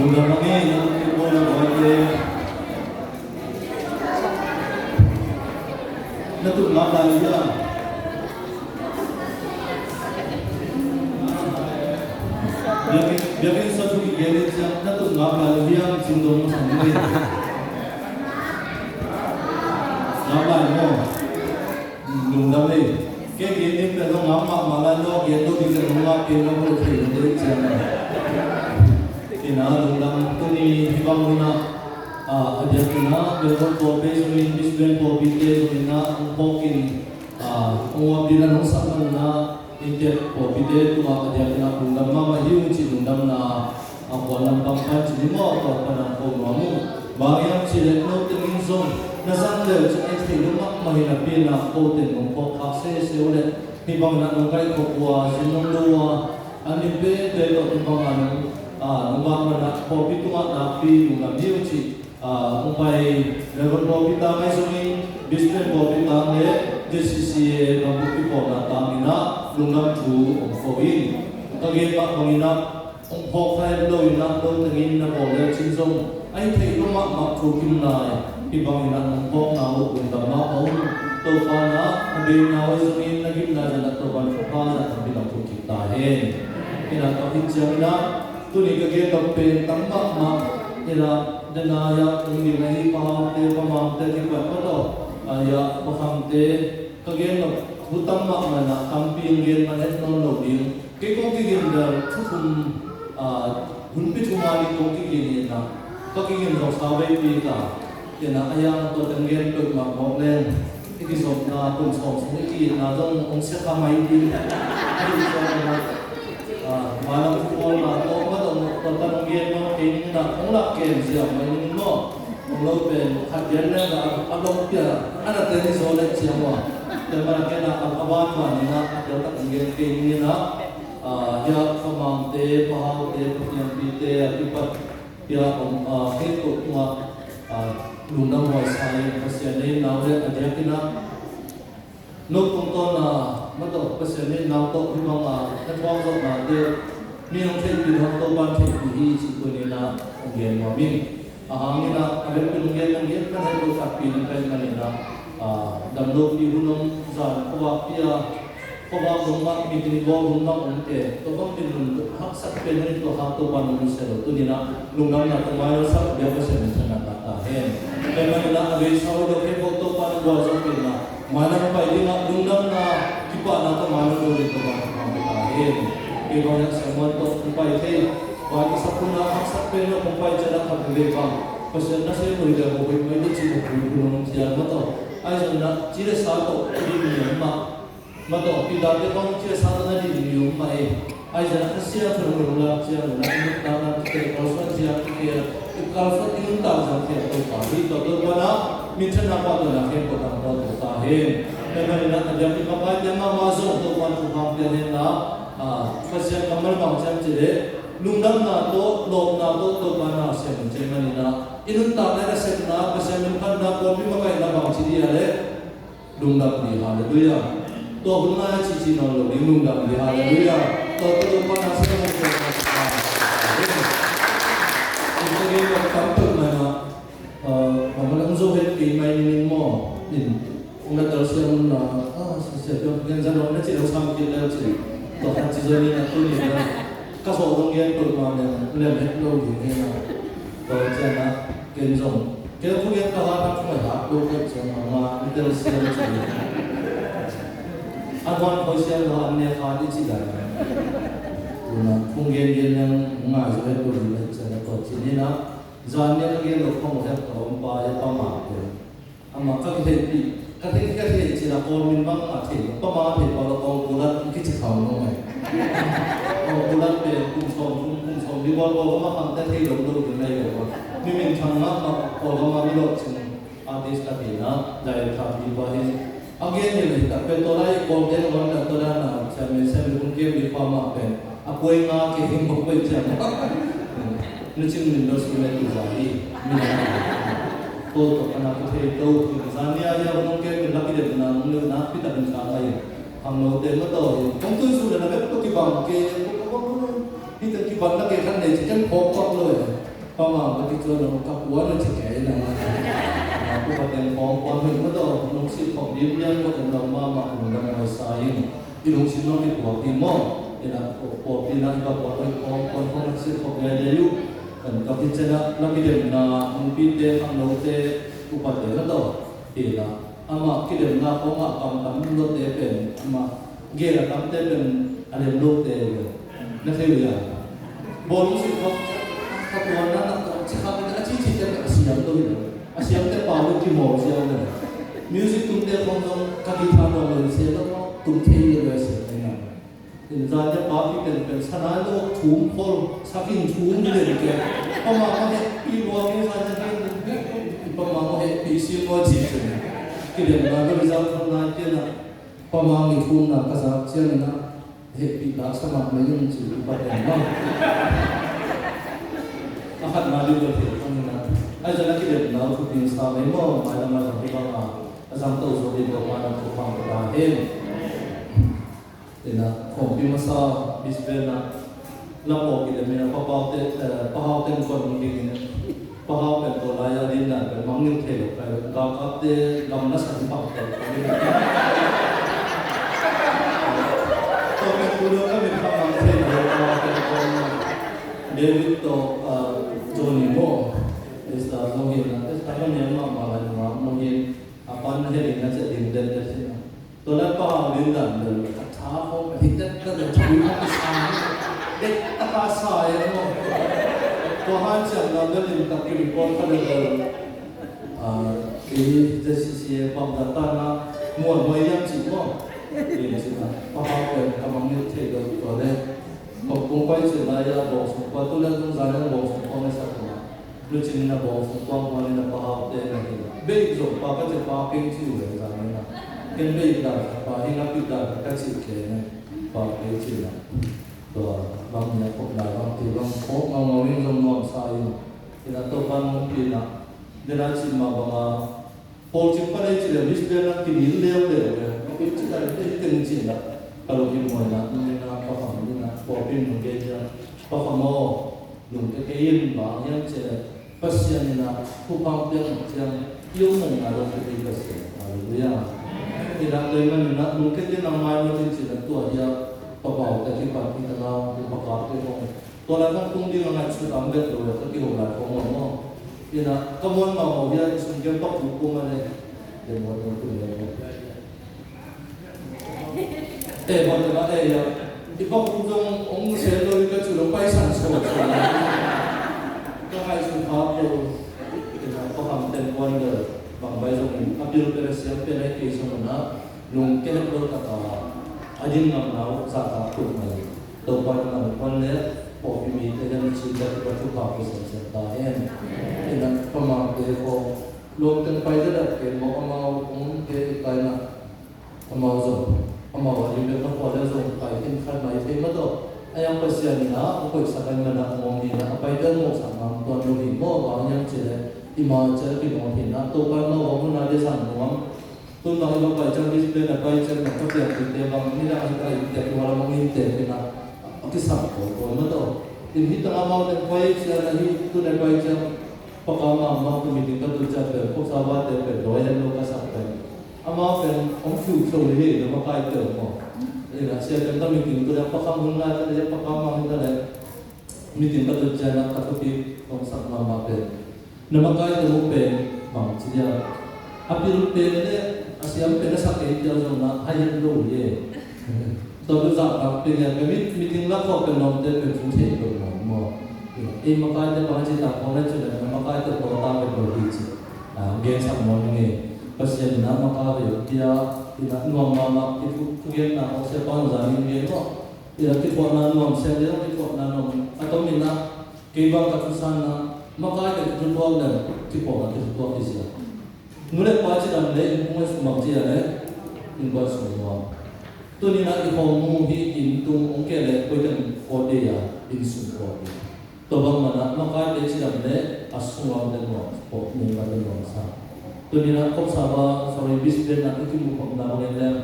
Udah lagi yang kita boleh Natul ngapa ya? Biarkan satu gini yang natul ngapa yang cindong sendiri. Ngapa no? Nunggu ni. Kayak gini kalau ngapa malah no gitu bisa ngapa kita boleh jadi jangan. Ina nunggu tu ni hibang na. Adiyakina betul kopi sumin bisben kopi te sumina umpokin umap dilan ng saman na intiyak kopi te tuma adiyakina kundam mama hiung ci kundam na ako alam pangpan ci limo ako panang pogmamu bagayang ci lekno tingin song nasandel ci ekstri lumak mahinapin na koten ng pokakse se ulit hibang na nung kay kokwa sinong luwa anipe te to timbang nung na kopi tuma napi nung hiung ci umpai level kopi tamai sumi bisnes kopi tamai JCCA nampu pipo na tamina lungam tu umpoin kage pak mangina umpok kai lo ina lo tengin na boleh cincong ai thei lo mak mak tu kim nai ibangina umpok na lo undam na om to pana abe na wa sumi na kim na jana to ban pa na bila tu kita hen ina ka hinjamina tu ni kage tampe tamba ma ina danaya umi nahi paham te di pato ya paham te kageno hutam mak mana kamping gen manet non lobing ke kong kigin dar tukum hunpi tumali kong kigin na kagin ro sabai pita kena ayang to tenggen to mak molen ikisok na tum sok iki na dong ong se kamai di malam pukul atau tentang biar ini nak mulak ke siapa ini mo mulut pen kajian nak abang dia ada tenis oleh siapa teman kita abawan mana ada tak biar ke ini nak ya pemante pahal te yang pite akibat dia itu cuma lundang wasai pasien nawe ada kita nuk tonton mato pasien nato memang terbuang sok dia ni ang thei bi thong to ban thei bi chi ko ni na ngen mo min ni na abe pi ngen ngen kan hai to sak pi nang kai kan na dam lo pi hunong za ko wa pia ko wa dong ma mi ni go dong ma on te to bang tin lun hak sak pe ni to ha to ban ni se to ni na lungam na to ma yo sak ya pa se ni na ta hen pe ma na abe sa do ke ko to ban go zo pe na mana pa ni na lungam na ki pa na to ma lo ri to ba ta hen Ibarat semua tu kumpai te, bagi sapuna maksa peno kumpai jalan kabel bang. Pasal nasi muda boleh mesti ciri gunung siang mato. Aja nak ciri satu di dunia mak, mato tidak ada bang ciri satu di dunia mak. Aja nak siang terlalu siang nak ini tanah kita kalau siang kita kalau ini tak sampai tu pagi tu mana minta apa tu nak yang kita buat tu tahen. Memang nak ada di kapal jangan masuk tu kan faham dia nak. Pasal kamar bangsa jadi lundam nato lom nato to bana sen cemani na inun ta na sen na pasal minpan na kopi makai na bangsa dia le lundam di haleluya to hunna cici na lo lundam di haleluya to bana sen na itu dia kampung mana malam zohid di mainin mo in unga terus yang sesuatu yang zaman na ciri sama kita ciri to kan cijani na tu ni na kaso dong yan to ma na lem het lo di na to jana ken zong ke ko yan ka ha ka ha to ke jama ma intel sia chi adwan ko sia lo an ne kha di chi da tu na kung gen gen yang ma zo het lo di jana to chi ni na zan ne ke lo khong het ko pa ya pa ma ko ama ka ke ti ka te chi na ko min bang a thi pa ma thi pa lo ko bulat ki chi khau no mai ko bulat pe kum som di bol ko ma kham ta thi lo do ki mai ko mi min thang ma ko ma mi lo chin artist ta bi na dai tha bi ba he again ni ta pe to lai ko den wan ta to na cha me se mi ke bi pa ma pe a koi nga ke him ko pe cha ni chin min do su me tu za hi mi na to kana to the to zania ya bong ke min laki de na nung na pi ta bin sa ai ang no te mo to kong tu su na be to ki bang ke ko ko ni te ki bang na ke kan ne chi kan ko ko lo Pama pati ko ng kapuan at sikay na ako pateng pong pamilya to nung si pong bibyan mo ng mama kung ng mga sayang ilong sino ni buwaki mo ina po pinang iba po ay pong si pong galayu kan kapit na nakilem na ang pite ang note upate na to ila ama kilem na po nga ang note pen ama gera kamte pen alem note na kayo bolong si pong kapuan na saka achichi ka asiyam to ito asiyam te power ki mo siya na music tumte kong kakita mo mo siya no tumte yung verse na in zanya papi pen sanado thum phol sakin thum ni de ke pama he pi mo ke sa ja ke pama mo he pi si mo ji che ke de na ga result from na ke na pama mi thum na ka sa chen na he pi da sa ma me yung ji pa de na ahat mali ko the na ai jana ki de na ku tin sa me mo ma ma sa ba ma asam to so de ko ma na ko pa ta he de na ko pi ma sa bisbe na la po ki de me na pa pa te ko ni ni pa ha pe to la ya din na pe mang ni the lo pa ka ka te lam na sa pa ta ko ni to ke ku lo ka me pa mang the lo pa te ko David to Johnny Mo is the login na is tayo niya mga login apan na rin na sa din din kasi to na pa din dan del kata ko hitat ka da tuwi mo isa det takasa yan mo to han siya na din ka report ka del ki jesi pagdata na mo mo yan si mo ini sila pa pa kamang ni te do to de kung quay trở lại là bộ phận qua tôi đang dùng dài bộ phận qua mấy sản phẩm lúc chính là bộ phận qua qua nên là qua học đây là gì bây giờ qua cái chuyện qua kinh chịu để ra nên là cái bây giờ qua hình ảnh bây giờ các sự kiện này qua cái chuyện là rồi bằng nhà phục đại bằng thì bằng phố ngon ngon những dòng ngon sai thì là tôi ban một kỳ là để là chỉ mà bằng phố chính qua đây chỉ là biết đến là cái điểm leo để nó biết chỉ là cái từng chuyện là kalau kita mau nak paham ni nak popin mungkin paham nung kekian bang yang pasien ni nak kupang dia yang ilmu ada di pasien. Haleluya. Tidak lagi nak mungkin dia nama mungkin tidak tua dia paham tapi pasti kita tahu paham dia pun. Kalau nak pun dia nak sudah ambil tu tapi orang paham dia nak kamu mau dia sungguh tak hukum ada dia mau tu dia. Mọi người nói đây thì bác cũng trong ông sẽ đôi cái chủ động bay sản xuất có hai sự khó rồi thì là có hàng tên quan đời bằng bay dùng áp dụng cái sự cái này thì xong rồi nung cái nó đôi cả adin ngam nào giả cả tụi này đầu quan là quan lẽ bỏ phim mình cái này chỉ là cái chủ bảo cái sản xuất ta em thì là có mà cái có luôn tên bay rất là cái màu cũng cái là màu dùng Amawa yung mga pala sa kahit informal ay mato ay ang pasyan na ako sa kanya na mong na apay dan mo sa mga tuwan mo bang yang sila imaja pinong na to pa mo mo na de san mo to na iba pa jang display na pa jang na kapya dite bang nila ang kay dite wala mong inte na akisa ko mato din hita amaw den pay sila na hi to na pay jang pakama ma kumiting ka to sa ko sa ba de royal lo ka sa ama pen ông chủ sầu đi để mà cài tưởng mà đây là xe pen tâm mình tôi đang bắt khăm hơn ngay tôi đang bắt khăm mà người ta này mình tìm bắt được chân là các cái ông sẵn mà pen nếu mà cài tưởng pen bằng chỉ là api pen đấy asiam pen nó sắc cái cho rằng là hay hơn rồi vậy tôi bây giờ các pen là cái mình tìm lắp vào pen nòng đây pen chủ thể rồi mà em mà cài tưởng bằng chỉ là con này chỉ là mà cài tưởng có ta pen rồi đi chứ game sắp món nghe pasien na makabe dia tidak nuam mama itu kemudian na saya panjang ini mo tidak kita na nuam saya dia kita na nuam atau mina kebang katusana maka ada ketentuan dan kita na ketentuan di sini nulis baca dan le semua semua dia le ingkar semua tu ni nak dihomu hi intung ongke le koitan kode ya ini semua tu bang mana maka ada sidang le asumam dan mo pok mungkin dan sa tôi đi là không sao mà sau này biết đến là cái mục hoặc nào này là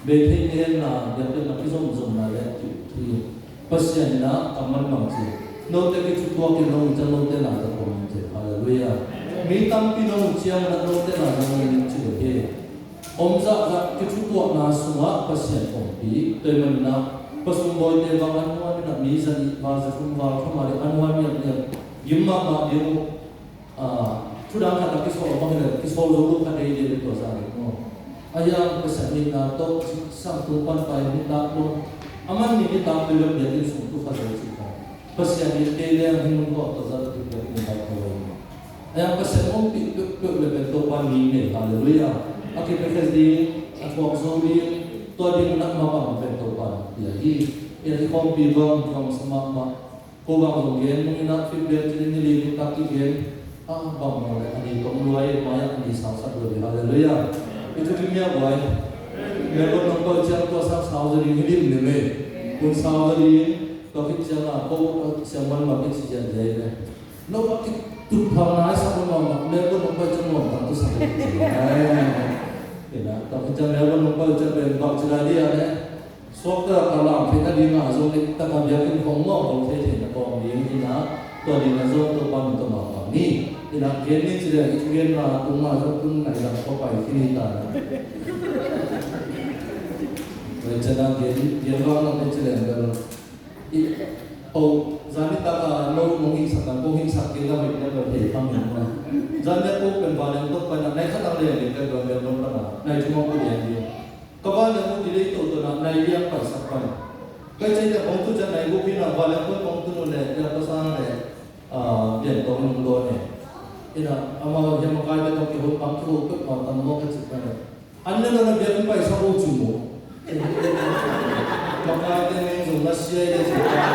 về thế nên là việc là cái dùng là thì bác sĩ là cảm ơn bằng gì no te ki chu to ki no cha no te na ta ko ni te hallelujah mi tam pi no chiang na no te na na ni chu ke om za ga ki chu to na su ma pasien om pi te man na pasum boy te ba an wa na mi za ni ba za fum ba kha ma le an wa mi ne yimma ma yu chu da ka ta ki so ba ne ki so zo lu ka dei de to za ni no ayam pasien na to sa tu pan pa ni ta lo aman ni ta pe lo de ni su tu fa za chi ka pasien ni te le hin ko to za ti pe ni ta ko ayam pasien om pi pe le pe to pa ni ne hallelujah aki pe kes di atwa zo di to di na ma ba pe to pa ya hi ya hi kom pi ba kom sama ma ko ba zo gen ni na fi be ti ni li ta ki gen ba ma le ani ko mu ai ma ya ni sa sa do hallelujah itu dunia boy mereka nampak macam tu asal sahaja ini hidup ni me pun sahaja ini tapi jangan kau siaman makin sejak jaya no pakai tu pernah sama mama mereka nampak macam orang tu sahaja ya tapi jangan mereka nampak macam bembak jadi ada suatu kalau kita di mana kita kan yakin ngomong kalau kita kau ini na tu di mana tu pun tu mama ni ina geni cire geni na tuma so tun na ila ko pai kini ta wajana geni yewa na ko cire ngal I o zani ta ka no mongi sakta ko hin sakti la me na ko he pam na zani ko pen ba na to pa na nai kha ta le ni ka do me no na nai chumo ko ye ni ka ba na mo dile to to na nai ya pa sak pa ka chai ta bong tu cha nai ko pi na ba le ko bong tu no le ya pa sa le bien to no do ne ina ama yang makai betul ke hok pang tu ke kau tamu ke cipta anda nak biar kita isa ko cuma makai dengan zona sia ini cipta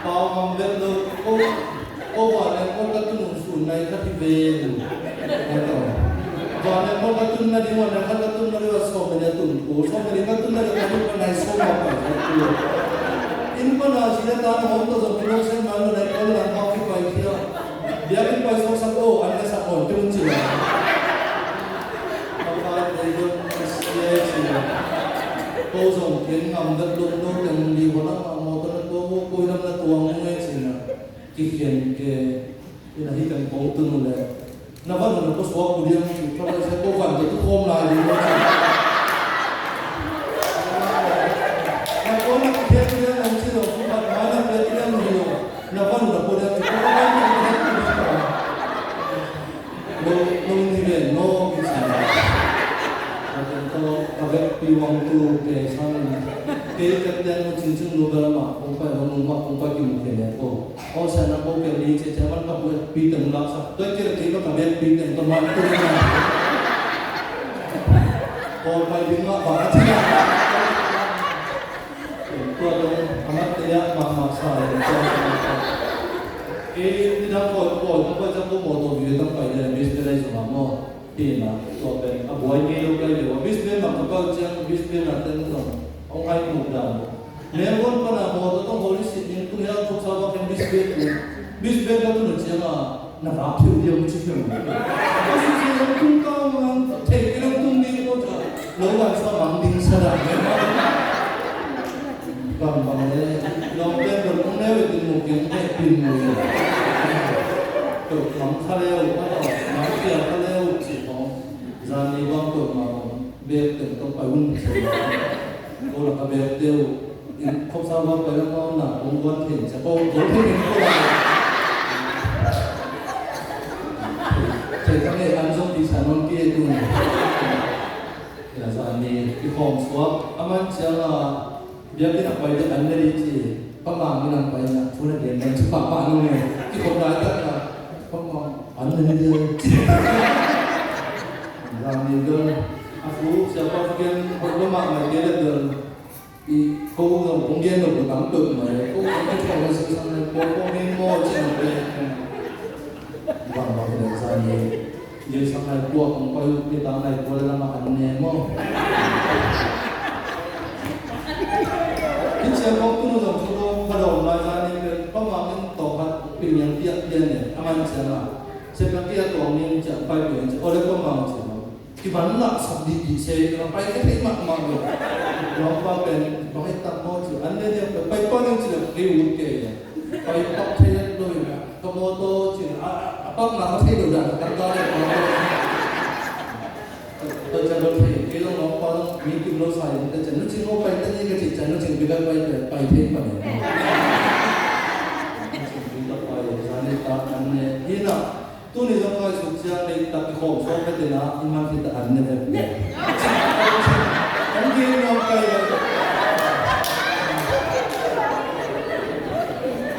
pau mamber tu ko wala ko katun sunai kati belu atau wala ko katun na di mana katun na di waso mana tu ko so mana katun na di mana panai so apa ini mana sila tahu orang tu sebelum saya malu naik kalau nak mahu kita kira dia pun pasal satu anda sakon tu mesti lah. Apa dia mesti sih. Kau so kian ngambil dulu yang di mana motor tu kau nak tuang mesti lah. Kian ke ini hitam kau tu nula. Nampak nula kau suap kau dia kalau saya kau kan tu kom lah di mana. Kau nak dia mesti lah. Kau mana dia mesti. Nampak nula kau dia no bisa. Kalau agak piwang tu ke sana, kerjaan cincin lu berapa? Umpai rumah umpai kimuknya ko. Oh sana ko ke ni cecman ka buat piteng laksa. Tu kira-kira kabel piteng teman tu ni. Oh pai binga banget sih. Tu ada amat tidak maksa. Tidak kau macam tu motor dia tak payah bisnes semua mo, tina, so ben, abuai ni lo kaya lewa bisnes mak kau jangan bisnes nanti tu, orang kaya muda. Mereka pun nak motor tu holy city tu yang tu sama kan bisnes tu tu nak jangan nak rapi dia macam tu. Tapi kalau tu kau mang, kalau tu ni kau tu, lawan sama manding sedap. Gampang le, lawan berpun lewa tu mungkin pin mungkin. Nắm khá leo, nắm kia khá leo chỉ có ra đi vang tuổi mà biết từng công phải hung rồi, cô là các bé tiêu, không sao vang phải là con là ông quan thiện sẽ cô thích những cô này, thì các nghệ ăn giống thì sản non kia luôn, là ra đi cái hòm xuống, anh sẽ là biết cái nào phải được ăn đây chỉ, các bạn cái nào phải là phụ nữ điện đánh chụp bạn luôn này, cái hòm đá tất là anda ni dia, ramai dia. Aku siapa fikir berlemak macam dia kau mungkin tu bertampil macam kau macam orang sekarang kau ni mau cakap bang dari sana dia sangat kuat kau kita naik boleh lama ane mau. Ini siapa pun tu kalau macam ni kau makan tokat pilih yang dia ni aman siapa. Seperti itu orang yang capai itu, oleh pemang semua. Kita nak sedih saya sampai ke mak mak. Orang pakai tak mau tu, anda dia pakai pun yang tidak kewujud ya. ไปปักเทนด้วยนะขโมโตจิปักมาเทนดูดันกันต่อเลยเราจะรถเทที่เราน้องพอมีกินรถไฟแต่จะนึกถึงว่าไปตั้งนี้ก็จิตใจนึกถึงไปกันไปเทนไปเนี่ยนึกถึงไปจะในตาอันเนี่ยที่น่ะตัวนี้จะคอยสุดยังในตาที่เขาชอบไปแต่ละอิมันที่ตาอันเนี่ยเนี่ยผมกินน้องไปเลย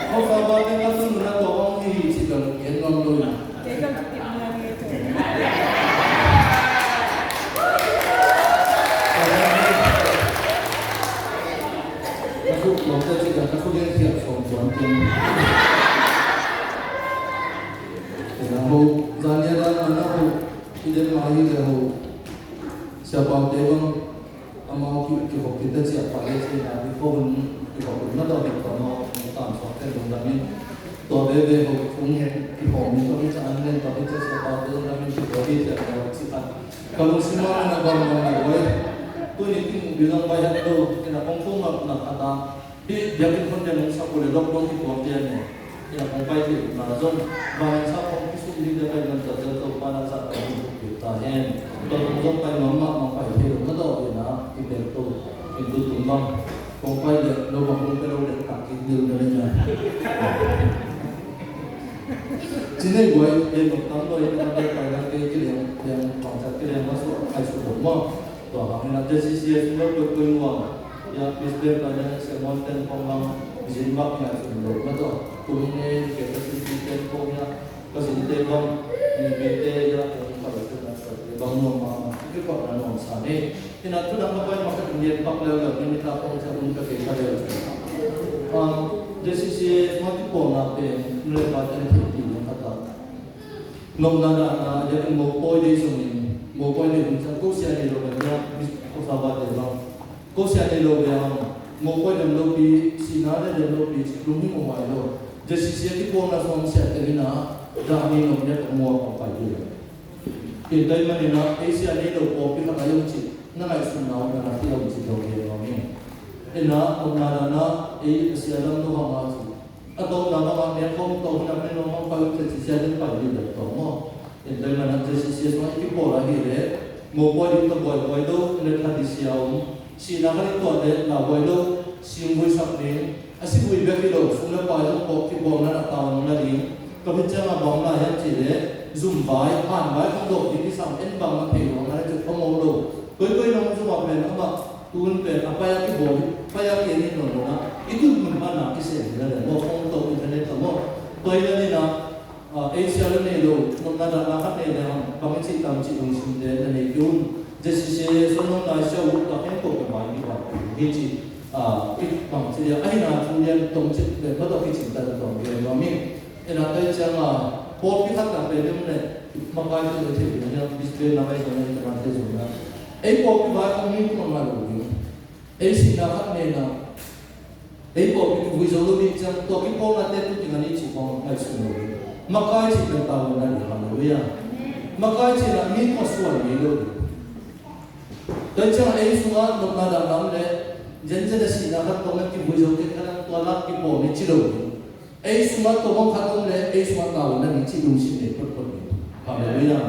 เขาฟังว่าในการสุ่มนะตัวองค์ที่สิบกันเห็นน้องดูนะเด็กก็ติดเงินเงี้ยถูกเราจะจิตกันเขาเรียกเทียบสองส่วนจริง然后咱家的然后一点蚂蚁之后小宝对方阿毛就好给他讲把那些拿去后面就好那到底怎么ตามสอนกันตรงนั้นตัวเบเบ้เขาคงเห็นที่ผมมีตัวที่จะอันเล่นตัวที่จะสบายตัวนั้นที่ตัวที่จะเอาสิครับkalau semua nak bangun boleh tu ini bilang banyak tu kena kongkong nak kata di jamin pun jangan sampai lockdown di bawah dia ni yang kongkai tu nazon banyak sampai kisu di dalam dan terjatuh pada saat kita hen kalau kongkai mama kongkai tu kita tahu na itu tumbang kongkai dia lubang kalau dia kaki dia dia Chính này với em một tấm đôi em đang phải là cái điểm quan trọng cái điểm masuk ai số một mà tòa hàng là JCC chúng tôi được quy hoạch ya bisbel pada semonten pemang jimbak ya sebelum betul punya kapasiti temponya kapasiti bang ni BT ya kalau itu nasab bang nama itu kok nama sana ini tu nama apa yang maksud dia pak level ini tak pun saya pun pakai pada JCC mati pun apa mulai pada nanti nông dân là gia đình một bôi đi xong mình một bôi đi cũng chẳng cố xe đi rồi nha cố sao ba để lòng cố xe đi rồi một bôi đầm lâu đi xin nói là đầm lâu đi đúng như một ngoài rồi giờ xí cái cuồng là phong xe tới nó ra đi nông dân cũng mua không phải gì hiện tại mà nó cái xe đi rồi bộ cái các cái chỉ nó lại xuống nó là cái ông chỉ đầu kia nó nghe nên nó ông là nó cái xe lâm nó không bao giờ atau nama yang kau tahu nama nama kalau terjadi ada pada dia tahu, entah mana terjadi semua itu pola dia, mau buat itu buat itu nak hadis yang si nak itu ada nak buat itu si mui sakni, asyik mui bagi itu, semua pada kau kita nak tahu mana ni, kalau jangan bangla yang cile, zoom by, pan by, kalau ini sampai bangla pelu, mana tu kamu lo, kau nama semua pen apa, tuan pen apa yang kita buat, apa yang ini nona. Itu mana kisah dia mau foto internet mau toilet ni na Asia ni lo nona dah nak ni dah kami cik tam cik usin dia ni yun jadi sebelum Asia udah kan kau kembali ni pak hiji bang saya ayah kemudian tong cik dia betul hiji dah tong dia kami enak tu jangan port kita tak boleh ni makai tu macam ni yang display nama itu ni terang tu semua port kita kami pun malu ni Asia nak ni na bộ cái vui dấu đi trong tổ cái cô là tên tôi chỉ chỉ còn ngày xuân rồi mà cái chỉ cần tàu là để làm rồi à mà cái chỉ là miếng có xuân gì đâu tới trong ấy xuống lúc nào làm lắm đấy dân dân là xí nào các tổ cái vui dấu cái khả năng toa lắc cái bộ này chỉ đâu ấy xuống tổ bóng khát ông đấy ấy xuống tàu là chỉ đúng xin để bớt bớt làm rồi à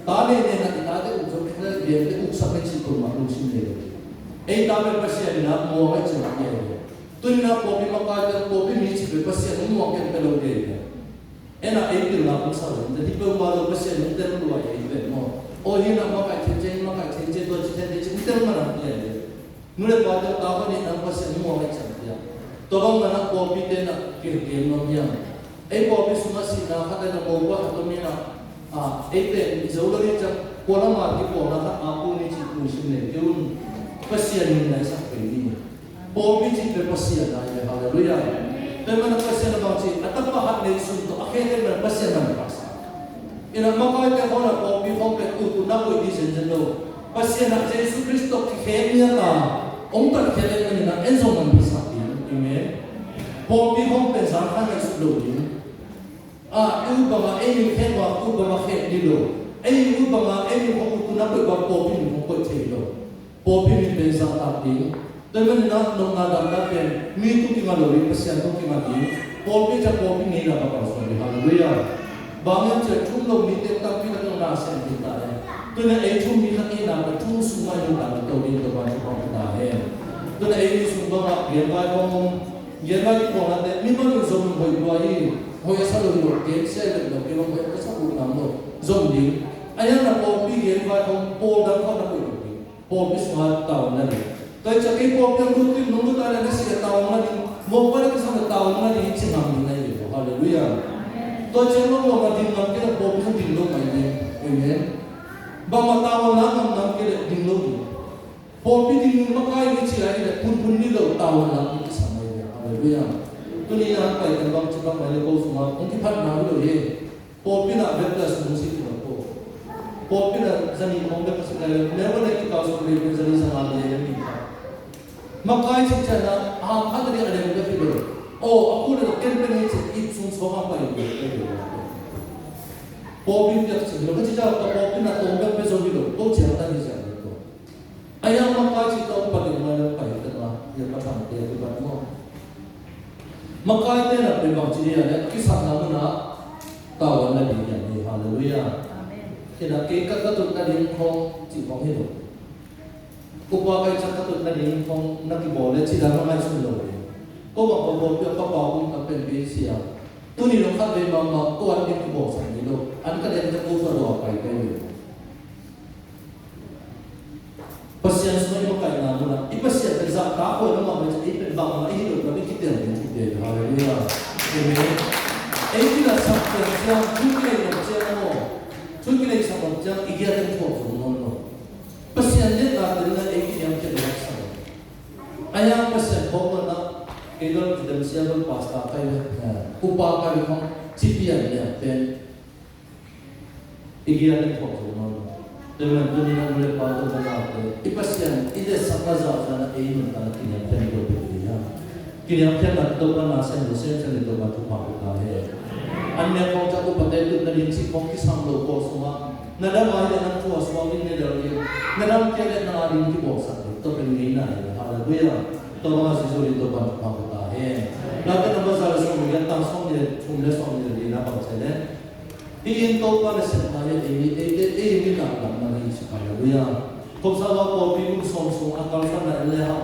ta đây này là ta cái cũng giống cái việc cái cũng sắp cái chỉ còn mà đúng xin để ấy ta phải bớt xe là mua cái gì vậy tu ni nak kopi makan kopi ni cipet pasien umum yang kalau dia, enak itu nak masalah. Jadi pemalu pasien itu luar itu mo. Oh ini nak makan cincin tu cincin itu mana dia? Mulai pada tahun ni nak pasien umum macam dia. Tolong nak kopi dia nak kira yang. Kopi semua sih nak ada mau buat atau ni nak itu jauh dari jam kolam mati kolam aku ni cipu sini dia pasien ni nak sampai ni. Bobi cipta pasien aja, haleluya. Dan mana pasien abang cip, atau pahat ni suntuk, akhirnya mana pasien mana pasien. Ina makai ke orang bobi hompe tu nak buat di senjata. Pasien nak Yesus Kristus kehenia ta, orang tak kehenia ni nak enzoman bisa dia, amen. Bobi hompe zaman yang sebelum. Ubama ini kehwa, ubama kehilo. Ubama ini hompe tu nak buat bobi hompe cilo. Bobi ni beza tadi. Dan mana nak nada pen, mi tu kita lori pasien tu kita di, Paul bi cha Paul bi ni na ba so ni hallelujah bangan cha thum lo mi te tam pi na na sen ti ta le tu na ei thum mi na ki na ba thum su ma yo na to ni to ba ko ta he tu na ei su ba ma ye ba ko ko na de mi ma yo zo mo bo bo yi ho ya sa lo yo ke se le lo ke lo ko sa bu na mo zo ni aya na Paul bi ye ba ko Paul da ko na ko Paul bi sa ta na le tôi cho cái bộ phim lúc phim lúc đó là cái sự tao mà đi một cái cái sự tao mà đi chỉ làm như này vậy hallelujah tôi chỉ lúc mà đi làm cái bộ phim đi lúc này đi amen bằng mà tao làm cái đi lúc bộ phim đi lúc mà cái chỉ là cái pun đi lúc tao làm cái sự này hallelujah tôi đi làm cái cái bằng chỉ bằng cái câu số mà ông cái phát nào rồi vậy bộ phim là việc là sự gì đó bộ phim là dân đi không biết cái này nếu mà cái câu số này dân đi sang làm gì vậy makai cicana ada dia ada yang berfirman oh aku dah kena itu semua apa yang Bobby dia cakap kalau kita Bobby nak tolong besok itu kau jangan tanya saya itu ayam makai cicana bagaimana pakai terlah dia pasang dia tu baru makai dia nak memang jadi ada kisah nama tahu ada dia ni hallelujah kita kekak tu tadi kau cipong itu Kupa kay sa katut na din kung nakibolet sila mga sulong. Kung magpapopyo ka pa kung kapelbi siya. Tunilong ka rin mga kuwan din kibo sa nilo. Ano ka din sa puso doon kay kayo. Pasyan sa mga kay na muna. Ipasyan ka sa kako ng mga ipin bang mga ihilog na bikitin din siya. Hallelujah. Amen. Eh kinasakyan siya. Chukilay na siya mo. Chukilay sa mga siya. Igiyatin po sa mga. Pasyan din natin na yang terbiasa. Ayam pasal kau nak kalau kita siapa pasta kaya upah kali kau cipian dia dan igian kau semua. Dengan dunia mulai pada mana? Ipasyan ini sama sahaja ini mentang kini yang berbeda. Kini yang nak doa nasihat dosen jadi doa tu mahu kaya. Anda kau jago pada itu dari si kau kisah kau semua. Nadam ada nak tua suami ni dari nadam tiada nak ada di bawah तो पेंगिना है हालेलुया तो वहाँ से जो तो बात होता है लाते नंबर सारे सोम या तंग सोम ये दीना पहुँचे इन तो पर से नाये ये ना करना नहीं हालेलुया कब सावा को भी कुछ सोम अकल सा ना ले हम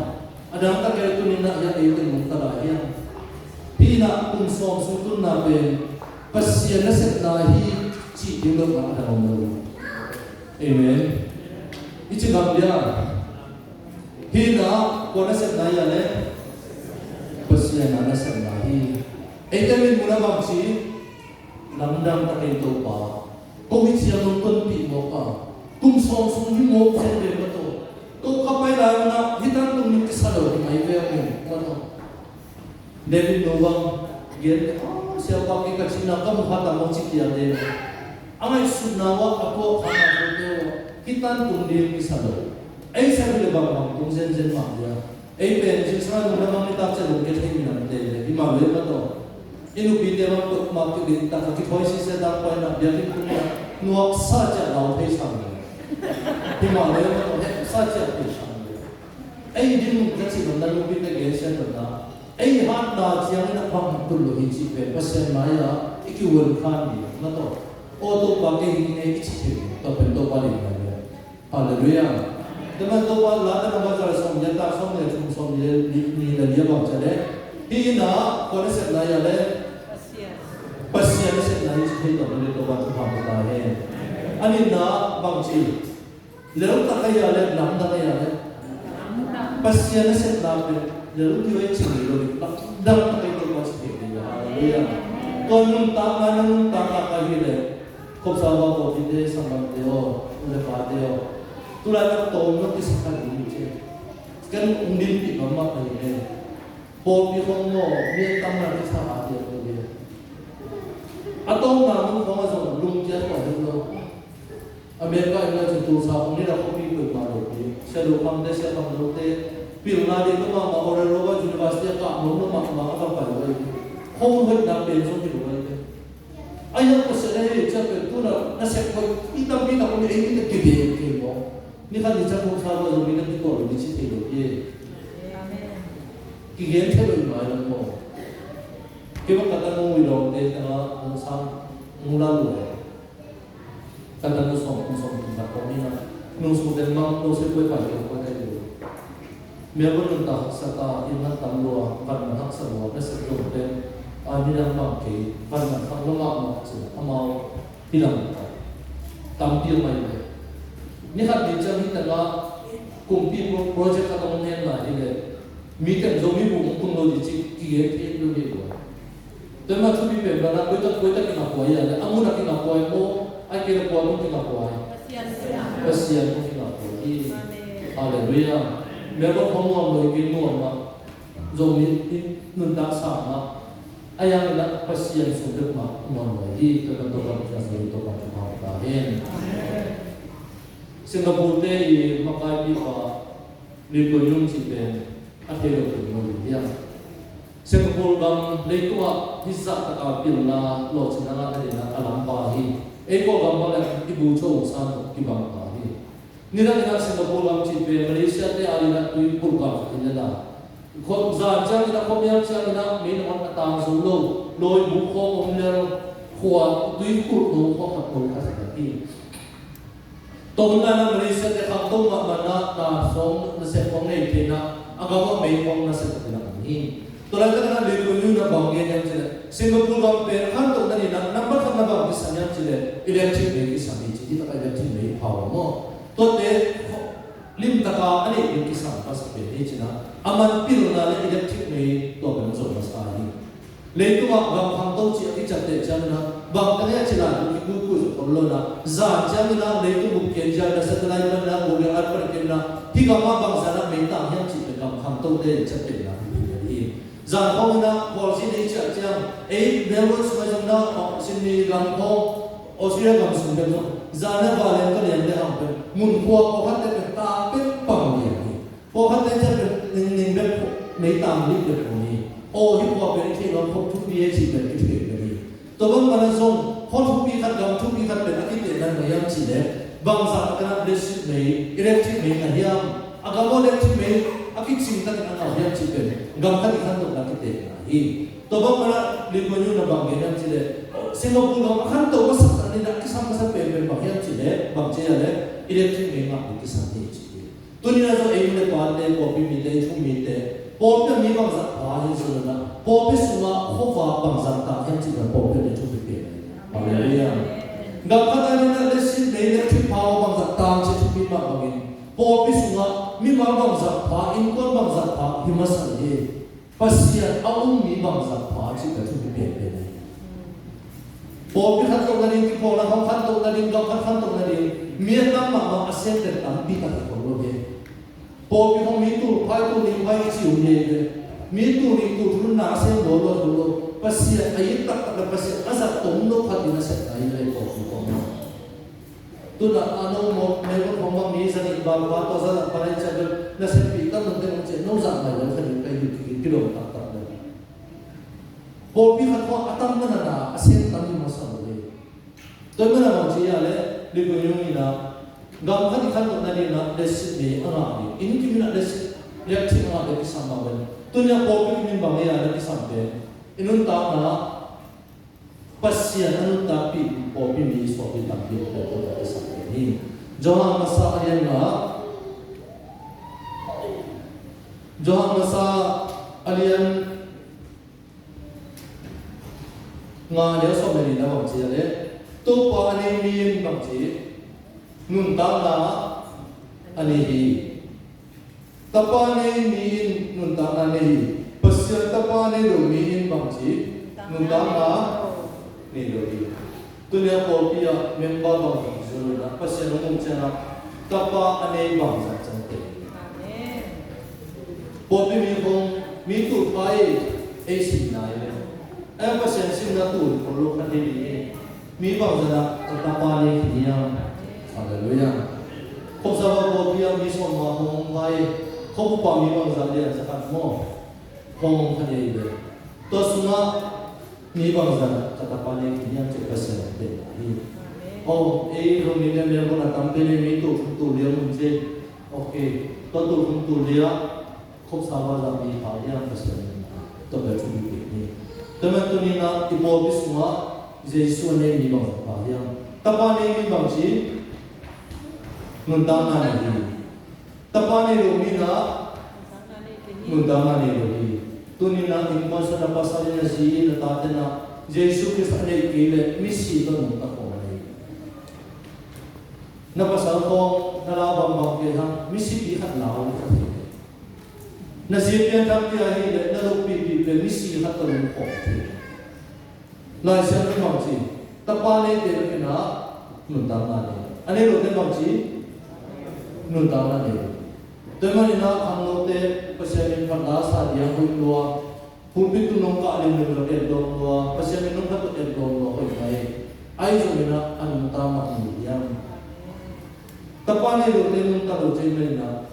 अदम का क्या तो निना या ये मुक्ता है पीना कुछ सोम तो ना पे पसिया न से ना ही चीज़ लोग बात हम लोग आमेन इसी बात या Hina kau nasib naya le, pasien nasib nahi. Etamin mula bangsi, lamdam tak itu pa. Kau itu yang nonton pi moka, tum song song ni mok sendiri betul. Kau kapai lain na hitam tum ni kisah ni mai beamin, betul. David Novang, dia siapa kita cina kamu hata mau cikia dia. Amai sunawa aku hana betul. Hitam tum ni kisah. Ay sabi le bang kung sen ma ya ay pen si sa no na mang itap sa lugar kay minam de di ma le pa to inu bi de ma to ma to din ta ki thoi si se da pa na ya ki kun ya nuak sa ja lao pe sa di ma le ma to sa ja pe sa ay din mo kasi no na lu bi de ge se na ay hat na chiang na pang tu lo hi chi pe pa se ma ya ikiwal khan ni na to o to ba ke hi ne chi chi to pen to pa ni ya hallelujah Dengan doa lada nama cara som jata som le som le ni le dia bang chale hina kone se na ya le pasya se na is he to le to ba tu ha ta hai ani na bang chi le ta ka ya le nam da ya le pasya se na pe le ti we chi lo da ta ka to ba se ya hallelujah kon ta ka hi le ko sa ba ko ti de sam de o le pa de o Tulah tak tahu nak disahkan ini je. Kan undin di mama ini. Bobi homo dia tamar disah dia tu. Atau namun kamu sama belum jadi mahu. Amerika ini tu sah ini dah kopi bermalu. Saya lupa desa kamu tu. Pilih tu mama orang luar universiti tak mahu mama apa pada. Kamu hendak pensong di luar. Ayah pesennya cakap tu nak nasib kau hitam pun ini kita kebau. Ni kan dicak pun sama dengan kita di kolom di situ ye. Amen. Kian terus malam mo. Kaya katanu ilo de tanga ang sang mula luwe. Katanu song kita komina nung suden mang no se pwe pa yo ko tayo. Meron nung ta sa ta inang tamluwa kan manak sa luwa kasi yung den nilang bangke kan manak lumak sila amaw hilang ta. Tampil may may. Ni hati jang hitaga kumpi project katong hen na ile. Meeting zomi bu kung lo di kiye lo di ko. Tema tu bi pe bana ko ta kinakuha ya. Amo na kinakuha mo ay kinakuha mo kinakuha. Pasiyan mo kinakuha. Hallelujah. Meron ko mo mo gino ma. Zomi nun ta sama. Ayang na pasiyan sudet ma mo i ka to ka sa ito pa ta hen. Singapore te makai pa ni ko yung sipen atelo ko mo dia. Singapore gam leitua hisa ta pilna lo china na dina alam pa hi eko gam ba ibu cho san ki bang pa hi nira Singapore gam chipe Malaysia te alina tu pur ka tinala ko za jang ina ko myang cha ina min on ta so lo loi bu ko om le khwa tu pur no ko ka ko ka sa ki to na Malaysia te kham to ma na ta song na se ko nei te na agawa mai ko na se ta na ni Tulang ka na dito nyo na banggen yang sila. Singapore gam pero kanto na nila number ka na bang bisa yang sila electric bay isa ni hindi ka electric bay power mo. Tote lim taka ani yung kisang pa sa pwede sila. Aman pilo na electric bay to ba so mas ani. Leito wa gam kanto chi ati chate chan na bang kanya sila yung igugu so kollo na za chan na leito bukyen ja na sa talay na bugyang at parkin na higa ma bang sana may tang yang chi gam kanto de chate na. Zan hong na policy ni cha chang Melbourne sumajong na Sydney lang ho Australia gam sumbe no zan na valen ka lian de ham pe mun ko ko hat te ta pe pang ni ko hat te cha ning be nei tam li de ko ni o hi ko pe ti no ko tu bi chi pe ti pe ni to bang mana song ho tu bi khat gam tu bi khat pe ati te nan mayam chi le bang za ka na blessed nei electric nei na hiam agamo electric nei akit sinta ka na hiam chi pe gam ka ikhan to nakite hi to ba mara limonyo na banggen chile Singapore gam khan to masak ani na kisam sa pe bangyan chile bangche ale electric me ma kisam ni chile dunia so aim le pa le ko pi mi le chu mi te po pe mi bang sa pa hi so na po pe su ma ho fa bang sa ta hen chi po pe le chu pi pe hallelujah gam ka ta ni na le sin le electric power bang sa ta chi chu pi ma bangin po pe su ma mi ma bang sa pa in kon bang sa pa hi ma sa le pasian aung mi bang sa pa chi ka chu pi pe po pi khat to na rin ki po na khat to na rin gam khat to na rin mi tam ma ma asen te tam pi ta ko lo de po pi hong mi tu phai tu ni phai chi u ne de mi tu ni tu thun na asen lo lo pasian ai tak tak pasian asa tom no khat na sa ai le po ko tu na ano mo me ko hong mi sa ni ba ba to sa pa cha na se pi ta no te no che no za ma lo sa ni kai ki ki lo tak po pi khat ko atam na na asen tam ni mo sa lo to mo na mo chi ya le li ko yung ni na gam khat khat na ni na les ni ana ni in ki na les lek chi na de ki sam ma ben to nya po pi min ba ya na ki sam be inun ta na pasya anun ta pi po pi mi so pi tam pi ko to ta sam be ni Johan masa ayan na Johan masa alian nga liao so meri na bang chi ale to pa ani min bang chi nun ta na ani hi ta pa ni min nun ta na ni pasya ta pa ni do min bang chi nun ta na ni do hi tu ne ko pia member bang so na pasya no mong cha na ta pa ani bang sa chang te amen po pi mi bong mi tu pai e si na ile ai pasien sim na tu ko lo kan ni mi ba za ta pa ni ni ya hallelujah ko sa ba ko bia mi so ma hong mai ko pa mi ba za le sa kan mo hong kan ni de to suma mi ba za ta pa ni ni ya che pasien de ni oh e ro ni le ko na tam pe ni tu le mun je okay to tu le ko sa ba za mi pa ya pasien to ba chu ni teman tu ni na ibo biswa Yesus ni ni bang yang tapa ni bang si nundang ni tapa ni lo ni na nundang ni lo ni tu ni na ibo sa na pasal na si na tate na Yesus Kristus ni kile misi tu nundang ko ni na pasal ko nalabang bang ke hang misi di hat lao na sipian tam kia hi le na lo pi le misi hat ko ko lai sian ni bang si tapa ni de na nundang ni ane lo de bang si nundang ni teman ina ang lo te pasyamin pada sa dia ko lo pumpi tu nong ka ale lo de do lo pasyamin nong ka to de do lo ko ai ai so ina an tama ni yang tapa ni lo de nong ta lo je me na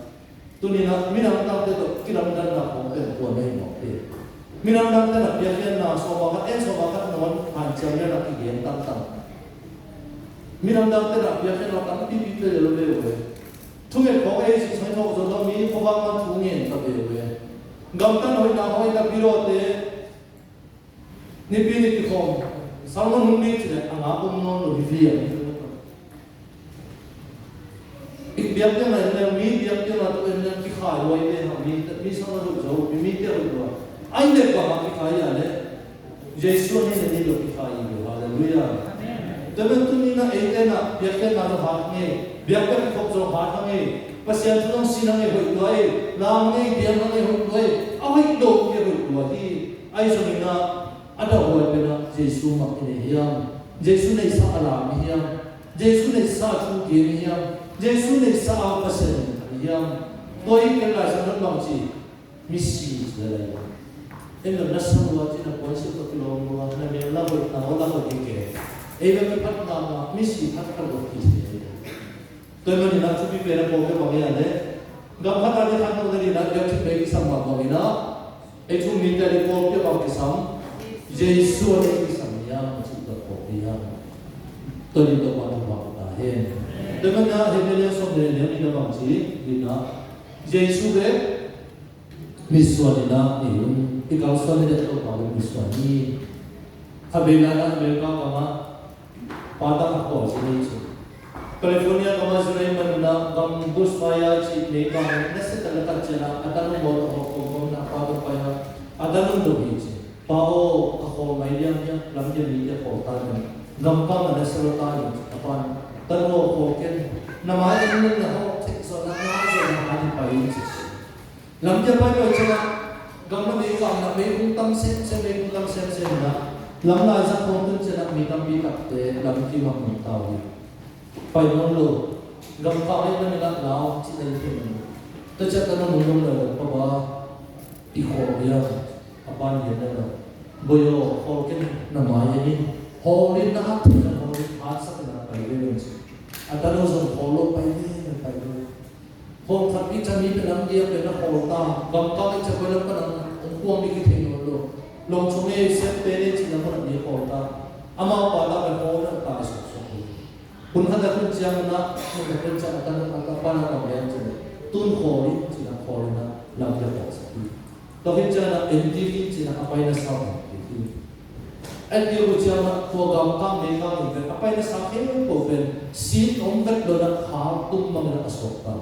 tunina minang ta te to kiram dan na ko pe ko nei mo te minang dan ta na bian na so ba ka non han chang na ki gen tam tam minang dan ta na bian na tam pi pi te lo le we thunge ko e si sai no zo do mi ko ba ma thunge ta be we gam ta hoi na bi ro te ni pi ni ki ko salmon hun ni te anga ko no no vi vi ik biak te na mi biak te na to en ki khai wai te ha mi sa na ru zo mi te ru ai le pa ma ki khai ya le Yesu ni lo ki khai yo hallelujah amen tu ni na e te na biak te na ha nge biak te ko zo ha nge pasien tu si na nge hoi loi la nge dia nge hoi loi ai do ke hoi loi ai so ni na ada hoi pe na Yesu ma ki ne ya Yesu nei sa ala mi ya Yesu nei sa chu ke mi ya Yesus ni sa pasien yang toi ke la sa bang chi misi la en la nasa wa ti na ko se to lo mo na me la bo ta la bo ke e ba ki pat na ma misi pat ka lo ki to mo ni na chu bi pe na ko ke ba ya le gam phat ale khan no ni na ya chi be ki sam ma ba ni na e chu mi ta ri ko ke ba ki sam Yesus ni ki sam ya chu ta ko ya to ni to ba ba ta he teman na hebele so de le ni bang si ni na Yesu be miswa ni na ni ikaw sa ni de ko pa miswa ni habela na Amerika ka ma pada ko si ni California ka ma si man na gam bushfire chi ne ka na se ta ta chena atanu mo ko na pa do pa ya atanu do bi chi pa o ko mai yang ya lam je ni ya ko ta gam ka na se ro ta ni apan tano ko ken nama ini na ho so na ni pa yin lam je pa ko chana gam na me ka na me kung tam se me kung tam se na lam na sa ko tun se na mi tam bi kap te lam ki ma kung taw pa yon lo gam ka ai na la lao chi na ni to cha ta no mo lo pa ba i ko ya apan ye na boyo ko ken nama ye ho rin na hat na ho rin ha sa na pa ye atano so holo pai ni pai ni ho thati chami pe nam dia pe na ho ta gam ka ke chako na pa na ko mi ki the no lo long chome se pe ni chi na mo ni ho ta ama pa ta pe ho na ta so so kun kha da kun chiang na mo da kun cha ta na ta pa na ka ya chi tun ho ni chi na ho na lam ya ko sa to hin cha na NTV chi na apai na sa anh yêu của cha mà của gam cam này cam này apa yang sakit ko ben si ombat do na khatum mang na asok ta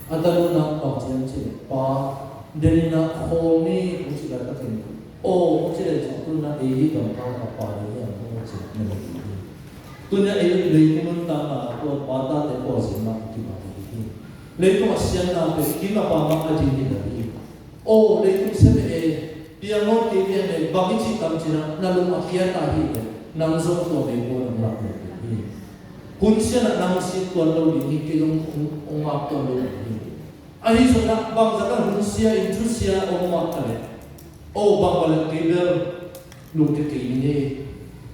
adalo na pa chen che pa deni na khomi uchi la ta ken o uchi le tu na e gam cam ka pa ni ya ko che ne tu na e le ko mun ta na ko pa ta te ko si ma ki ma ni le ko asian na pe ki ma pa ma a ji ni da ni o le ko se e dia ngon ke dia ne bagi chi tam china na lu akia ta hi nang zo to be ko na la ni kun sia na nang si to lo ni ke long ong ma to lo ni ai so na bang za ka hun sia in tu sia ong ma ta le o bang ba le ke ber lu ke ke ni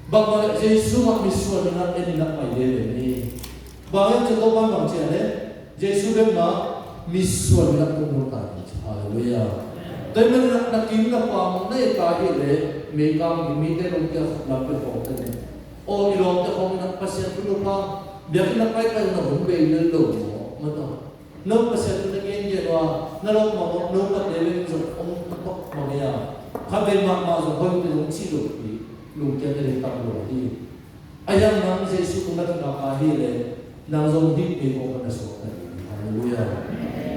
bang ba Jesu ma mi so na e ni na pa ye ni ba ye to ba bang che le Jesu be ma mi so na ko mo ta ni hallelujah Tapi nak kimna pam na ikahi le may kam gimite ng kaya lapit ko te o ilo te ko na pasya ko pa biya na kay kay na humbe na lo mo to no pasya na genje wa na lo mo no ka dele so on pa mo ya khắp bên mặt mà rồi hơi bị giống chi được thì lùng kia cái tập rồi thì ai yang nang Giêsu cũng đã từng nói hi lệ nang giống đi đi cũng đã số này hallelujah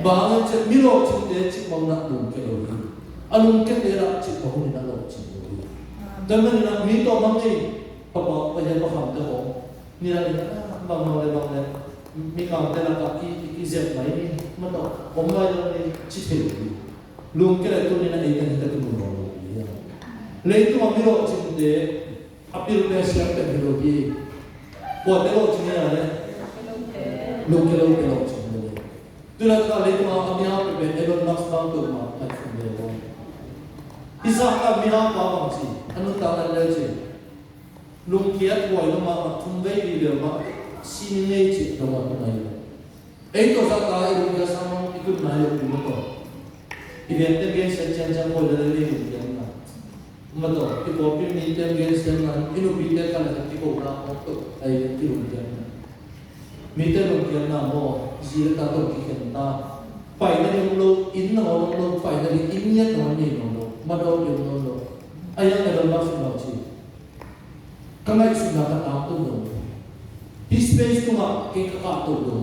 bà người chết mi lộ chim đế chim mong nặng lùng cái đầu đi anh lùng cái đế là chim mong nặng lùng chim đầu đi cho nên là mi to mong đi bà bây giờ có học được không như là bằng này mi cảm thấy là cái dẹp máy đi mà nó hôm nay là đi chỉ thấy lùng cái này tôi nên là ý cái này tôi muốn nói lấy tu ambil lo cinde apil besi yang teknologi buat lo cinde ada lo cinde tu nak kalau lấy tu ambil apa be Elon Musk bang tu mah tak cinde lo isa ambil apa bang si anu tahu ada je lung kiat buat lo mah tumbai di dia mah sini je lo mah tu naik itu satu itu dia sama ikut naik tu betul event dia sejajar boleh dari dia Mato, ipo pin tem gens tem nan inu bite kala ti ko na to ai ti ru tem mite ru tem na mo ji ta to ki ken ta pai na yung lo in na lo pai na in ya no ni no mato yung no ai ya na ba su no chi kamai su na ta to no this space ko ma ke ka to do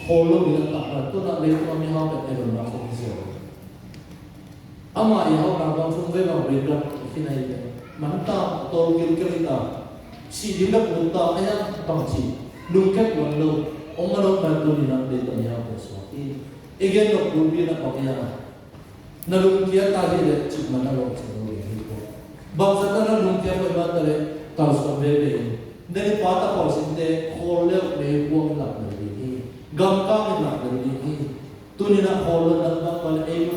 holo bi na ta to na le ko mi ha pe ro na ko ji ama ya ha ba thung ve ba re ra khi này manta tôi kêu kêu ta si điểm đất nước ta hay bằng chỉ đúng cách quan lâu ông mà đâu phải tôi đi làm để tận nhà của số thì again nó cũng biết là có cái nào nó đúng kia ta đi để chụp mà nó lộn xuống rồi bao giờ ta nó đúng kia phải bắt tới tao sẽ về về nên quá ta bảo xin để khô leo để buông lặng được đi gầm cao mình lặng được đi tôi nên là khô lên đặt bắt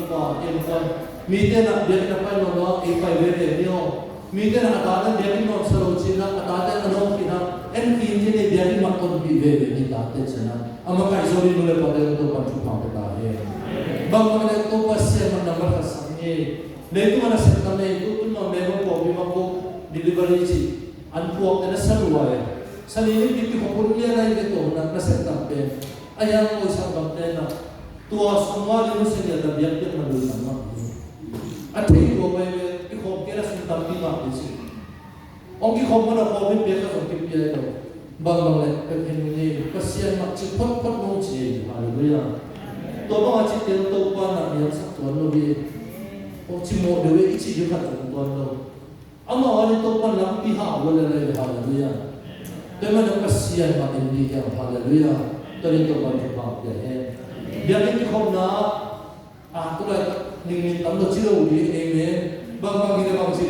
vào em qua Mite nak dia dapat nono ipai bere nio. Mite nak ada dia ni non solusi nak ada nono kita. Kini ni dia ni makon bi bere ni tate cina. Ama kai sori nule pada tu pancu pangketa he. Bang mana tu pasien mana nomor kasih. Lepas mana sekarang itu tu nama memang kopi mampu delivery si. Anpuak dan seluar. Selain itu komputer lagi itu nak sekarang pe. Ayam mau sampai na. Tua semua di Indonesia ada biar dia malu sama. Athei ko mai ki khom ke ra sun tam pi ma si ong ki khom na khom bi pe ka ki pi ai do bang le pe hen ni pasian ma chi phot no chi hallelujah to ba chi te to pa na ya sa to no bi o chi mo de we chi ju ka to no ama wa ni to pa lam pi ha wa le le hallelujah te ma na pasian ma in di ya hallelujah to ni to ba ni pa ya he dia ki khom na to la ning tam do chilo di amen bang gi bang si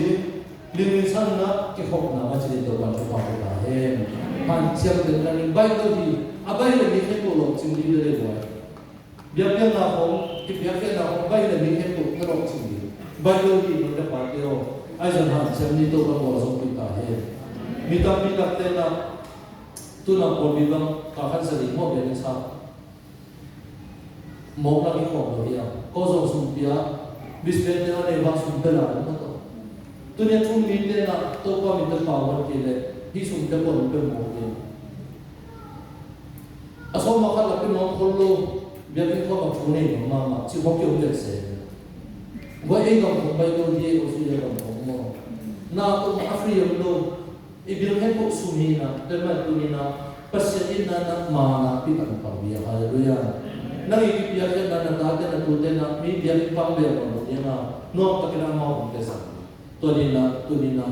ning san na ke khop na ma chi to ban to pa ta he pan chiam de na ning bai do di abai le ni ke ko lo ching di le boy bia bia na hom ki bia bia na hom bai le ni ke ko lo ching di bai do di no ta pa ke ro ai jan ha chiam ni to ka ko so pi ta he mi ta te na tu na ko bi bang ka khan sa di mo be ni sa mo na ki ko do dia ko zo sum pia bisbet na ne ba sum pela na to tu ne thum min de na to pa min ta pa wa ke le hi sum ta ko pe mo ke aso ma kha la pe no ko lo bia ke ko ma thu ne ma ma chi ho ke o le se wa e ga ko bai do die o su ya ga mo na to afri yo lo e bil he ko su ni na te ma tu ni na pasya na na ma na pi ta pa bia hallelujah nang ikipia ke na date na tute na mi dia ni pang be no dia na no ta kina mau ke sa to ni na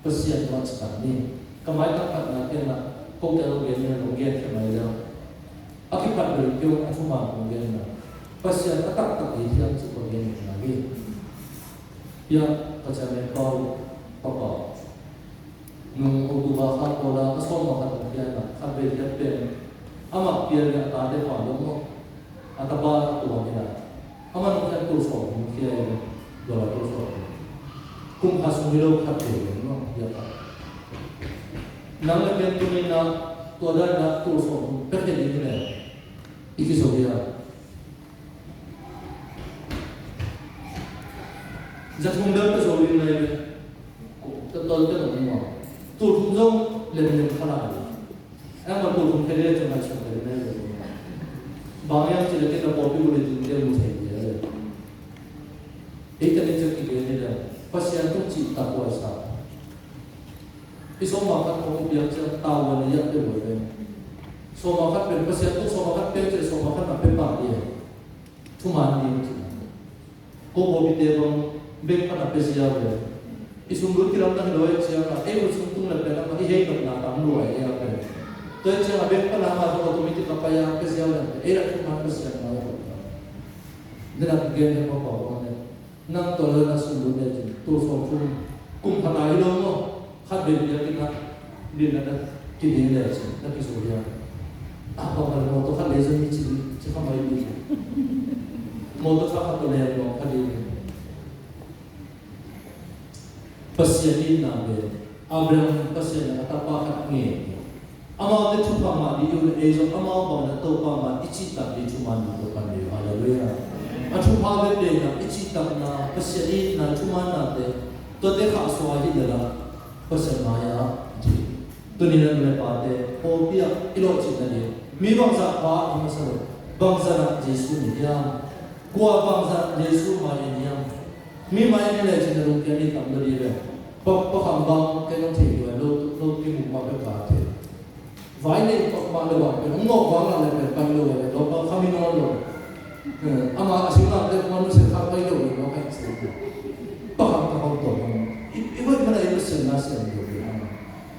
pasien ma cha ni kamai ta pat na ke na ko ke lo ge ni lo ge ke mai lo aki pat be ke o fu ma ko ge na pasien ta tak tak ni dia chu ko ge ni na ge ya ka cha me ko pa pa nung o tu ba kha ko la so ma ka ta ya na ka be ya pe ama pia ya ta de pa lo mo ataba tu amina aman kan tu so ke dola tu so kum hasumiro khatte no ya ta nang ken tu ni na to da na tu so pe ke ni ne iki so ya zathum da pe so ni ne ko ta tol te no mo tu thum jong le ne khala ama tu thum ke le cha na so ke ne Bangyan sila kita popi boleh tunjuk musik dia. Itu ni cakap ini dah pasien tu cik tak kuasa. Iso makan orang biasa tahu mana yang dia boleh. So makan pen pasien tu so makan pen jadi so makan apa pak dia. Cuma ni. Kau boleh tebang bek pada pasien dia. Isu mulut kita nak doa siapa? Usul tu nak pen apa? Hei nak tamu doa ya pen. Tu siapa bek pada nama tu otomatik apa yang pasien dia. Cuma pasien mana. Dia nak pergi apa apa. Nang tolong nasul dia tu so tu kum panai lo. Hak dia kita dia nak kita ni aja, tapi soalnya apa kalau motor kan laser ni cakap mai ni, motor cakap tu lain lo kan dia pasien ni nabe, Abraham pasien yang kata pakat ni, amal dia cuba mati, dia itu amal bang tu paman, icita dia cuma tu kan dia, haleluya. Cuba dia icita na pasien ni na cuma nade, tu dia khaswa dia lah. Pasal maya di, tu ni nak melepati, opia ilocik tadi. Mi bangsa apa ini masalah? Bangsa nak Yesus ni yang, gua bangsa Yesus maya ni yang. Mi maya ni lagi cenderung kian ni tak berdiri. Paham bang kena tinggal, lo timu apa kata? Vai ni pak malu apa? Ngok bang lah lepas panggil lo, lo kami nol. Ama asyik dia manusia kapai lo, lo kan sedih. Paham tak tu? Ibu mana itu senasib itu.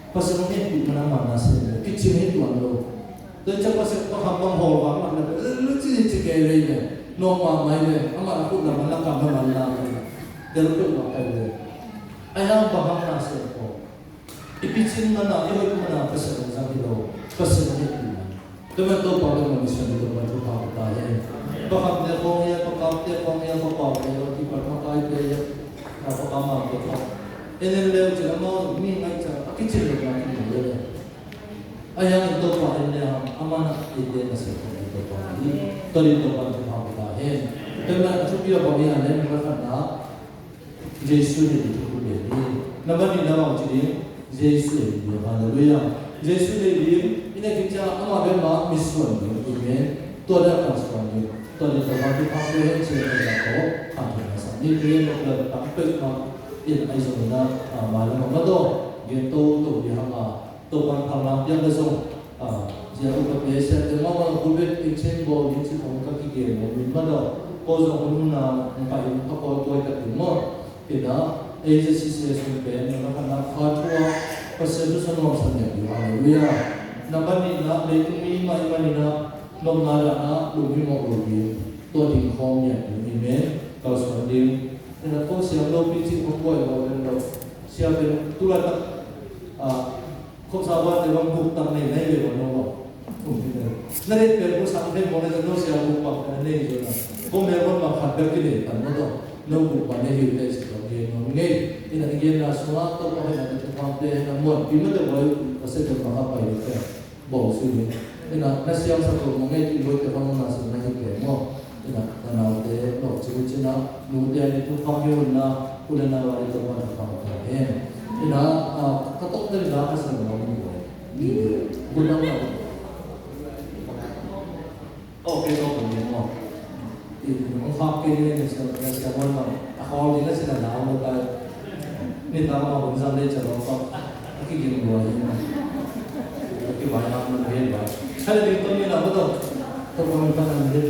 Pasal itu mana mana senasib. Kecil itu ando. Dan cakap pasal paham hol bang, lu ciri ciri ni, normal macam, amat aku nama nak kamu mana. Terus pakai. Ayam paham nasib ko. Ipicin mana, ibu mana pasal sakit lo, pasal itu. Teman tu paling manusia itu macam apa tahu. Paham dia kongnya, paham dia kongnya, paham dia di permakai dia. Apa kamu apa? Ini lepas jalan mau ni macam kecil lagi ni boleh. Ayam itu paling dia amanah itu nasib itu paling. Tadi itu paling apa dah. Kerana cuci apa ni ada mereka nak Yesus itu cukup ni. Nampak ni nama jadi Yesus itu. Haleluya. Yesus itu ini kita amat bermak misuan ini. Tu ada kasuan ini. Tadi itu paling apa yang saya tahu apa masa. Ini dia nak tampil in ai zo na malam ma do ge to dia ma to pan phama yang da zo je ko pe se de ma ma ko be exchange bo ni chi ko ka ki ge mo min ma do ko zo ko na pa yin ko ko to ka ti mo pe da ai je si se so be na ka na kha thua pa se du so no sa ne bi haleluya na ba ni na le mi ma ni na nom na ra na lu mi mo lu bi to ti khom ya ni me ka so din na ko siya lo pinci ko ko lo lo siya ben tulad ko sa ba de bang buk tang nei nei le no na ret per ko sa ben mo na no siya buk pa nei jo na ko me mo ma khat ber ki ne tan mo do no buk pa nei le si ko ge no ngai ina ge na suwa to ko na to pa te na mo pi mo de bo ko se ko pa pa ye te bo su ni ina na siya sa ko mo ngai ti bo te pa mo na sa na ke mo ina na te no chu chu na nu te ni tu phang yo na kulen na wari to ma phang ta he ina ka tok de na ka sa no mo ni kulang na okay no ko ni mo mo phang ke ni sa sa mo ma ako ni na sila na mo ka ni ta ma ko sa le cha ro pa ki ki mo ni ki ba na mo be ba sa le to ni na mo to to mo pa na de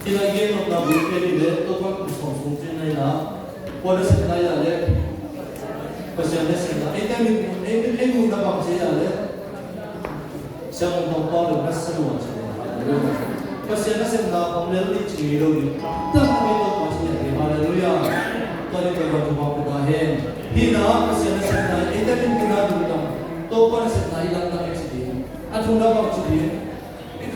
ina game of na book ni le to pa song song chin nai na pole se na ya le pasal le se na ai mu na ba se ya le sa mo pa le na sa lo cha pasal na se na om le ni chi lo ni ta me to pa se ya haleluya to ni to ba to ba ko da he hi na pasal na se na ai ta min na du ta to pa se na ila na chi athu na ba chi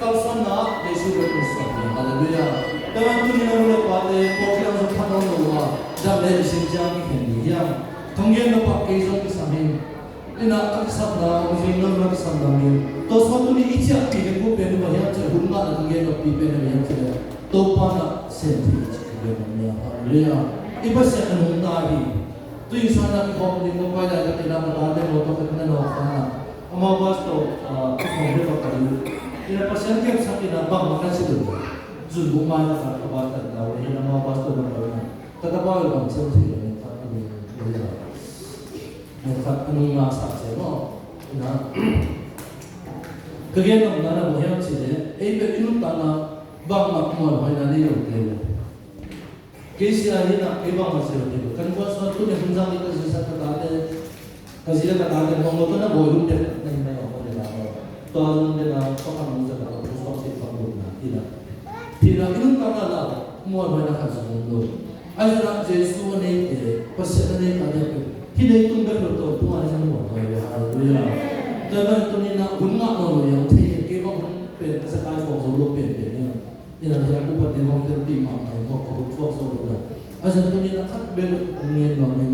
kalau sana Yesus berkuasa, haleluya. Dalam tu kita mula pada program sepanjang doa, dalam sejarah ini yang tanggihan dapat kisah kisahnya. Ina kisah na, mungkin nak kisah kami. To suatu ni ijak kita pun perlu banyak cerita dan tanggihan dapat perlu banyak cerita. To pada sendiri kita punya, haleluya. Ibarat yang tadi, tu insan nak kau ni kau pada kita nak berada di waktu kita nak. Amma bas to, kau boleh pakai. ina pasal kep sakina bang makan situ zun rumah na kabatan na wala na mga pastor na pala tatabaw bang sa siya ni anong nasa sa no na kaya nang nana mo yan sila inom tana bang makmol hay na niyo tayo kasi ay na ibang masiro tayo kan ko sa to ni hunjang ito sa katate kasi na katate mo mo to na volume na na ako nila to ang nila pakang sa katate gusto ko sa pagod na tila inom tana la mo hay na sa mundo ay na Jesus ne pasya na kanya Hindi itong berluto, tuwan sa mo. Hallelujah. Dapat ito nila, unga mo yung tayo, kaya kung pwede sa kaya ko, solo pwede niya. Yan, siya ko pati mong tertima, ay mo, kapag solo na. Asa ito nila, kat berluto niya namin,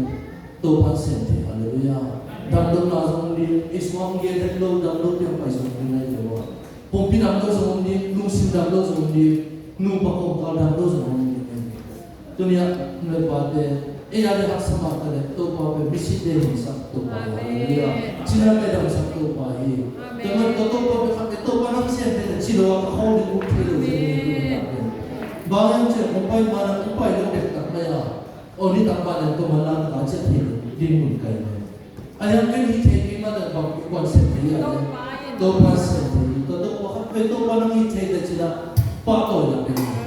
2%. Hallelujah. Damdog na sa mundi, iswang gedet low, damdog yung paisong pinay niya. Kung pinamdog sa mundi, lusin damdog sa mundi, nupakong damdog sa mundi. Ito niya, nalapate, ada hak sama kalian tu bahawa misi diasak tu bahawa Cina medang sak tu bahawa dengan tu bahawa hak itu barang siapa yang Cina kau di bukti itu barang siapa umpai barang umpai yang dekat maya oh ni tak barang tu malam kaca ini dimulai ayam kan ini gimana bang konsep dia tu konsep itu tu barang ini dia Cina patut yang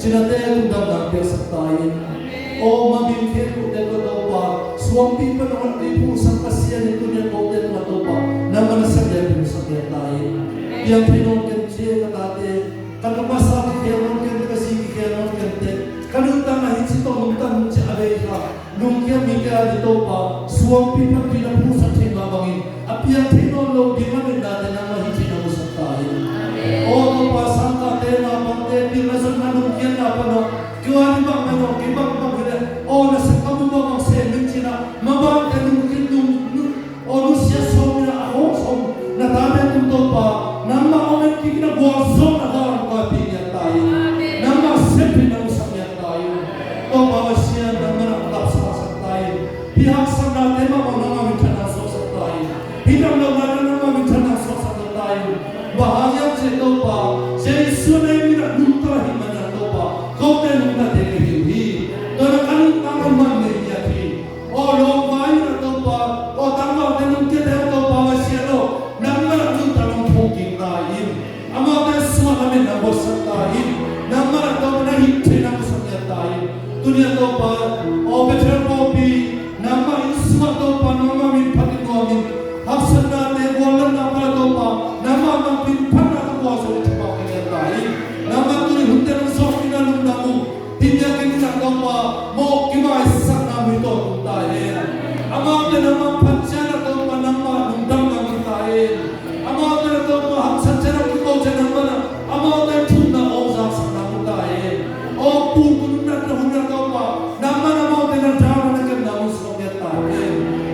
Sinate kung damang sa tayo. O mabingkit kung dito daw pa suami panahon ibu sang kasihan itu dia kau dia matopa nama nasabya pinusabya tayo yang pinongken siya katate kalau masa kaya nongken kasi kaya nongken te kalau tanga hitsi to nungtan si abeha nungkya mika dito pa suami pa pinapusa siya babangin apiyang tinolog di man natin nama hitsi na usap tayo o to pa sang kate na pante pinasan na nungkya na pa no kiwani bang ano kibang bang o nasa kabubang semen sila mabang kanungkin o nusya som na ako som natame tuto pa nama omen kikina buwason na darang kapinya tayo nama sepi na usapnya tayo o bawa siya na manakap sa tayo pihak sa natin mga nangamit na sa tayo hidang lang na nangamit na sa tayo bahaya siya ito pa siya isunay minaglutrahin man na ito pa kung tanong natin Dona kanung tangan man yaki. O lo mai na to pa. O tama tanung kita to pa wasiano. Namma tu tanung poking lain. Ama ta semua kami na bosan lain. Namma to na hitte na bosan lain. Dunia to pa. O betul kopi. Namma semua to pa nama min pati komi. Hafsan na ne bolan na pa to pa. Namma ma pin pana to bosan to pa lain. Namma tu ni hunte na sofi na nung namu. Hinja kita kapa mau kimai sana mito tahe ama te nama panchana to panama nundam kami tahe ama te to ham sanchana kito jana mana ama te tunda oza sana tahe o purunna to hunna kapa nama nama te na jana na ke namu soge tahe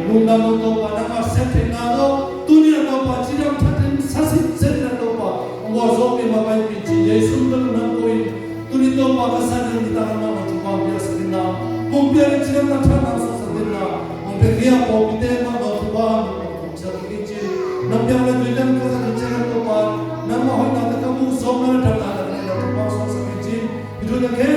nundam to panama sete nado dunia to pa chiram thatin sasit sete to pa ngozo ke mabai pinchi yesu to na koi tuni to pa kasan ni tangan mama tuwa biasa kena kumpir cilam na thana sa sakena kumpir dia po bite mama tuwa sa kichi nambyang na dilan ka sa kichi to pa nama hoy na kamu somna thana na tuwa sa kichi itu na ke